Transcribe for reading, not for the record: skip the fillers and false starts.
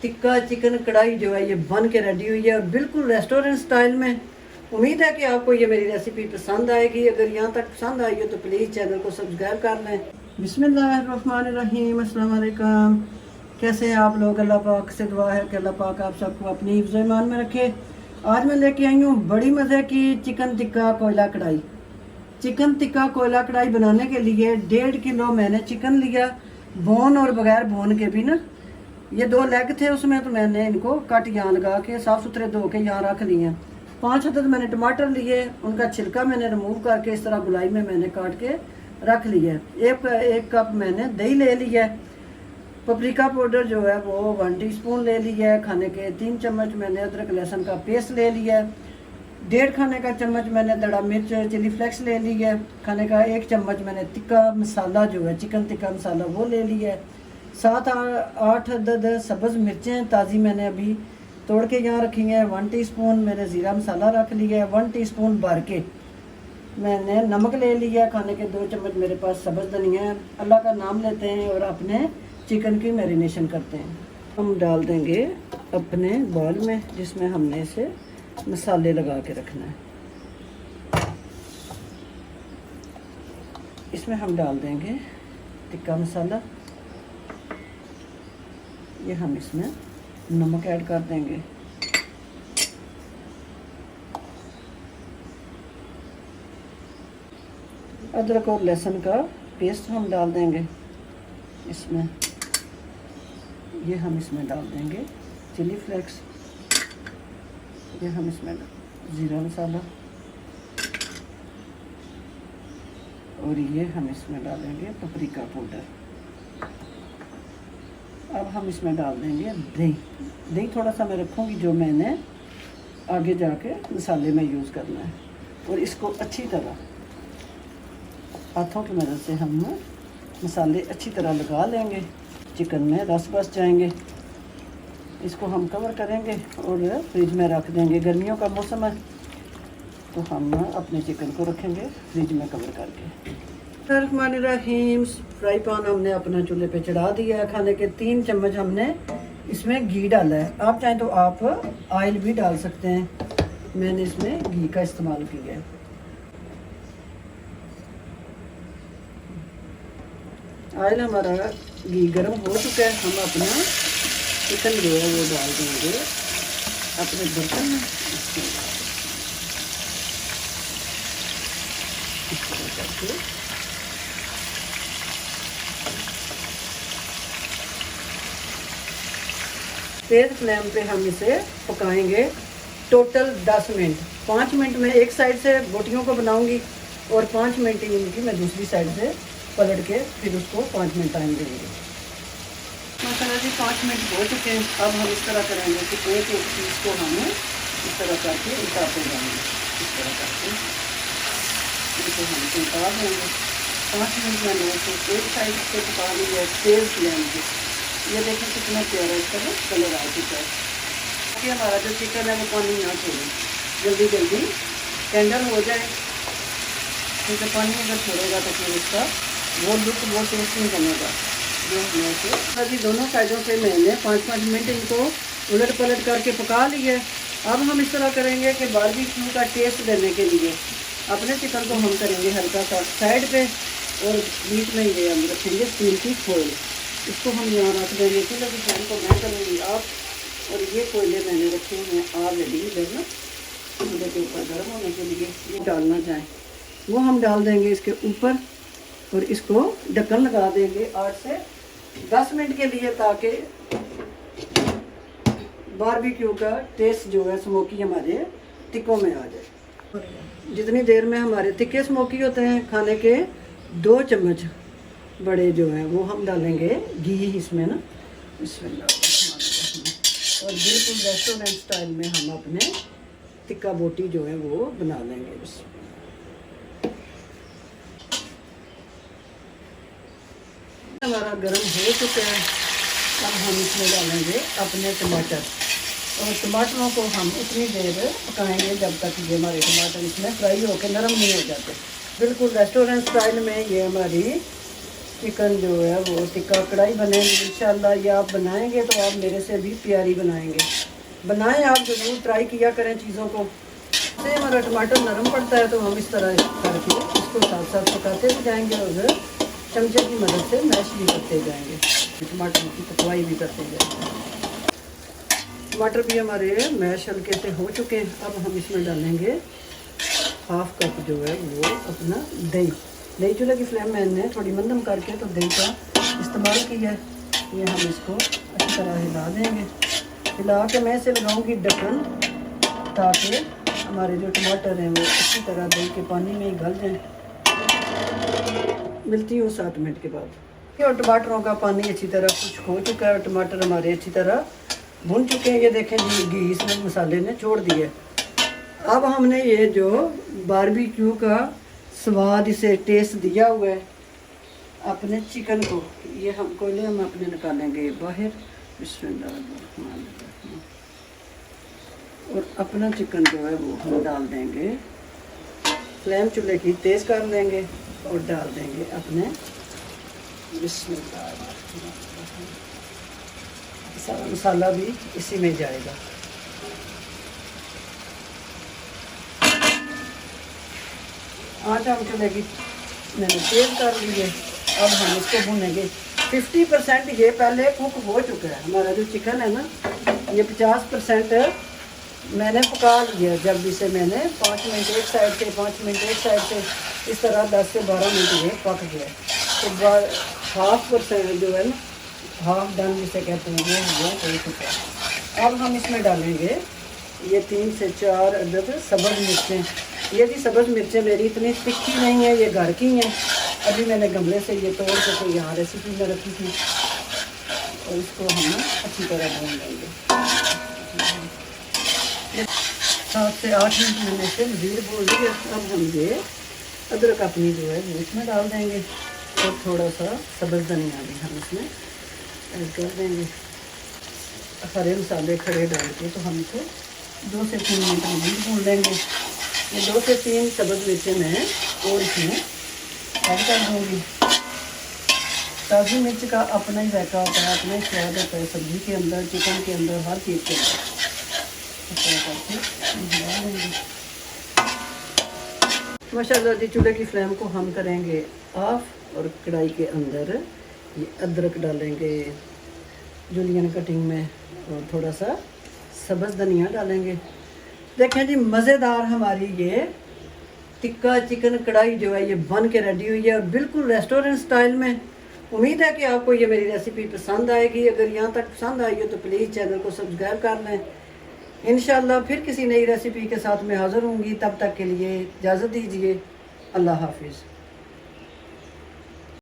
Tikka chicken कढ़ाई जो है ये बन के रेडी हुई है और बिल्कुल रेस्टोरेंट स्टाइल में। उम्मीद है कि आपको ये मेरी रेसिपी पसंद आएगी। अगर यहाँ तक पसंद आई हो तो प्लीज़ चैनल को सब्सक्राइब कर लें। बिस्मिल्लाहिर्रहमानिर्रहीम, अस्सलाम वालेकुम। कैसे हैं आप लोग? अल्लाह पाक से दुआ है कि अल्लाह पाक आप सबको अपनी हिफ्ज़ ईमान में रखे। आज मैं लेके आई हूँ बड़ी मज़े की चिकन टिक्का कोयला कढ़ाई। चिकन टिक्का कोयला कढ़ाई बनाने के लिए 1.5 किलो मैंने चिकन लिया, बोन और बगैर बोन के भी ना। ये 2 लेग थे उसमें, तो मैंने इनको कट यहाँ लगा के साफ़ सुथरे धो के यहाँ रख लिए हैं। 5 अदद मैंने टमाटर लिए, उनका छिलका मैंने रिमूव करके इस तरह गुलाई में मैंने काट के रख लिया है। एक कप मैंने दही ले लिया है। पपरिका पाउडर जो है वो 1 टीस्पून ले लिया है। खाने के 3 चम्मच मैंने अदरक लहसुन का पेस्ट ले लिया है। 1.5 खाने का चम्मच मैंने दड़ा मिर्च चिली फ्लेक्स ले लिया है। खाने का 1 चम्मच मैंने टिक्का मसाला जो है चिकन टिक्का मसाला वो ले लिया है। 7-8 अदद सब्ज़ मिर्चें ताज़ी मैंने अभी तोड़ के यहाँ रखी हैं। 1 टीस्पून मैंने ज़ीरा मसाला रख लिया है। 1 टीस्पून भर के मैंने नमक ले लिया। खाने के 2 चम्मच मेरे पास सब्ज़ धनिया है। अल्लाह का नाम लेते हैं और अपने चिकन की मैरिनेशन करते हैं। हम डाल देंगे अपने बॉल में जिसमें हमने इसे मसाले लगा के रखना है। इसमें हम डाल देंगे टिक्का मसाला। ये हम इसमें नमक ऐड कर देंगे। अदरक और लहसुन का पेस्ट हम डाल देंगे इसमें। ये हम इसमें डाल देंगे चिली फ्लेक्स। ये हम इसमें ज़ीरा मसाला और ये हम इसमें डालेंगे पपरिका पाउडर। अब हम इसमें डाल देंगे दही थोड़ा सा मैं रखूँगी जो मैंने आगे जाके मसाले में यूज़ करना है। और इसको अच्छी तरह हाथों की मदद से हम मसाले अच्छी तरह लगा लेंगे। चिकन में रस बस जाएंगे। इसको हम कवर करेंगे और फ्रिज में रख देंगे। गर्मियों का मौसम है तो हम अपने चिकन को रखेंगे फ्रिज में कवर करके। रहमान फ्राई पैन हमने अपना चूल्हे पे चढ़ा दिया है। खाने के 3 चम्मच हमने इसमें घी डाला है। आप चाहें तो आप ऑयल भी डाल सकते हैं। मैंने इसमें घी का इस्तेमाल किया है। ऑयल हमारा घी गर्म हो चुका है। हम अपना चिकन जो है वो डाल देंगे अपने बर्तन में। तेज फ्लेम पे हम इसे पकाएंगे टोटल 10 मिनट। 5 मिनट में एक साइड से बोटियों को बनाऊंगी और 5 मिनट इनकी मैं दूसरी साइड से पलट के फिर उसको 5 मिनट टाइम देंगे। मसाला जी 5 मिनट हो चुके हैं। अब हम इस तरह करेंगे कि एक पीस को हम इस तरह करके उतारते जाएंगे। इस तरह करके इनको हम उतार देंगे। 5 मिनट मैंने इसको एक साइड से पका लिया है तेज़ फ्लेम पे। ये देखें कितना प्यारा इसका कलर आ चुका है कि हमारा जो चिकन है वो पानी ना छोड़े, जल्दी जल्दी टेंडर हो जाए। क्योंकि पानी अगर छोड़ेगा तो फिर इसका वो लुक वो टेस्ट नहीं बनेगा। जो हमने इसे अभी दोनों साइडों से मैंने 5-5 मिनट इनको उलट पलट करके पका लिया है। अब हम इस तरह करेंगे कि बारबेक्यू का टेस्ट देने के लिए अपने चिकन को हम करेंगे हल्का सा साइड पे और बीच में ये हम रखेंगे स्टील की फोइल। इसको हम यहाँ रख देंगे। चूल्हे की फ्लेम को मैं करूँगी आप। और ये कोयले मैंने रखे हैं ऑलरेडी इधर ना चूल्हे के ऊपर गर्म होने के लिए। ये डालना चाहें वो हम डाल देंगे इसके ऊपर और इसको ढक्कन लगा देंगे 8 से 10 मिनट के लिए, ताकि बारबेक्यू का टेस्ट जो है स्मोकी हमारे टिक्कों में आ जाए। जितनी देर में हमारे टिक्के स्मोकी होते हैं, खाने के 2 चम्मच बड़े जो हैं वो हम डालेंगे घी इसमें ना। इसमें और बिल्कुल रेस्टोरेंट स्टाइल में हम अपने टिक्का बोटी जो है वो बना लेंगे। हमारा गर्म हो चुका है। अब हम इसमें डालेंगे अपने टमाटर और टमाटरों को हम उतनी देर पकाएंगे जब तक ये हमारे टमाटर इसमें फ्राई होकर नरम नहीं हो जाते। बिल्कुल रेस्टोरेंट स्टाइल में ये हमारी चिकन जो है वो टिक्का कढ़ाई बनेगी इंशाल्लाह। ये आप बनाएंगे तो आप मेरे से भी प्यारी बनाएंगे। बनाएं आप ज़रूर, ट्राई किया करें चीज़ों को। से हमारा टमाटर नरम पड़ता है तो हम इस तरह करके इसको साथ साथ पकाते भी जाएंगे और चमचे की मदद से मैश भी करते जाएंगे, टमाटर की पकवाई भी करते जाएंगे। टमाटर भी हमारे मैश हल्के से हो चुके हैं। अब हम इसमें डालेंगे हाफ कप जो है वो अपना दही। दही चूल्हे की फ्लेम मैंने थोड़ी मंदम करके तो दही का इस्तेमाल किया है। ये हम इसको अच्छी तरह हिला देंगे। हिला के मैं इसे लगाऊंगी ढक्कन, ताकि हमारे जो टमाटर हैं वो अच्छी तरह दही के पानी में ही गल जाएं। मिलती हूँ 7 मिनट के बाद। और टमाटरों का पानी अच्छी तरह खुश्क हो चुका है, टमाटर हमारे अच्छी तरह भुन चुके हैं। ये देखें जी, घी इसमें मसाले ने छोड़ दिए। अब हमने ये जो बारबेक्यू का स्वाद इसे टेस्ट दिया हुआ है अपने चिकन को, ये हम कोयले हम अपने निकालेंगे बाहर। बिस्मिल्लाह। और अपना चिकन जो है वो हम डाल देंगे, फ्लेम चूल्हे की तेज़ कर देंगे और डाल देंगे अपने। बिस्मिल्लाह। सारा मसाला भी इसी में जाएगा। आटा हम चूल्हे की मैंने तेज़ कर ली है। अब हम इसको भूनेंगे। 50% ये पहले कुक हो चुका है। हमारा जो चिकन है ना, ये 50% मैंने पका लिया। जब इसे मैंने 5 मिनट एक साइड से 5 मिनट एक साइड से इस तरह 10 से 12 मिनट ये पक गया। तो 1/2% जो है ना, हाफ डन जिसे कहते हैं, वो हो चुका है। अब हम इसमें डालेंगे ये 3 से 4 अदद सब्ज़ मिर्चें। ये भी सब्ज़ मिर्चें मेरी इतनी तिखी नहीं है, ये घर की हैं। अभी मैंने गमले से ये तोड़ के तो यहाँ रेसिपी में रखी थी। और इसको हम अच्छी तरह भून लेंगे। 7 से 8 मिनट मैंने इसे मज़ीद भून लिया। अब हम ये अदरक अपनी जो है वो इसमें डाल देंगे और थोड़ा सा सब्ज़ धनिया भी हम इसमें ऐड कर देंगे। हरे मसाले खड़े डाल के तो हम इसे 2 से 3 मिनट मज़ीद भून लेंगे। ये 2 से 3 सब्ज़ मिर्चें मैं और इसमें ऐड कर दूँगी। ताज़ी मिर्च का अपना ही जायका होता है, अपना ही स्वाद होता है सब्ज़ी के अंदर, चिकन के अंदर, हर चीज़ के अंदर। माशाल्लाह जी, चूल्हे की फ्लेम को हम करेंगे ऑफ और कढ़ाई के अंदर ये अदरक डालेंगे जूलियन कटिंग में और थोड़ा सा सब्ज़ धनिया डालेंगे। देखें जी, मज़ेदार हमारी ये टिक्का चिकन कढ़ाई जो है ये बन के रेडी हुई है और बिल्कुल रेस्टोरेंट स्टाइल में। उम्मीद है कि आपको ये मेरी रेसिपी पसंद आएगी। अगर यहाँ तक पसंद आई हो तो प्लीज़ चैनल को सब्सक्राइब कर लें। इंशाल्लाह फिर किसी नई रेसिपी के साथ मैं हाज़िर होंगी। तब तक के लिए इजाज़त दीजिए। अल्लाह हाफिज़।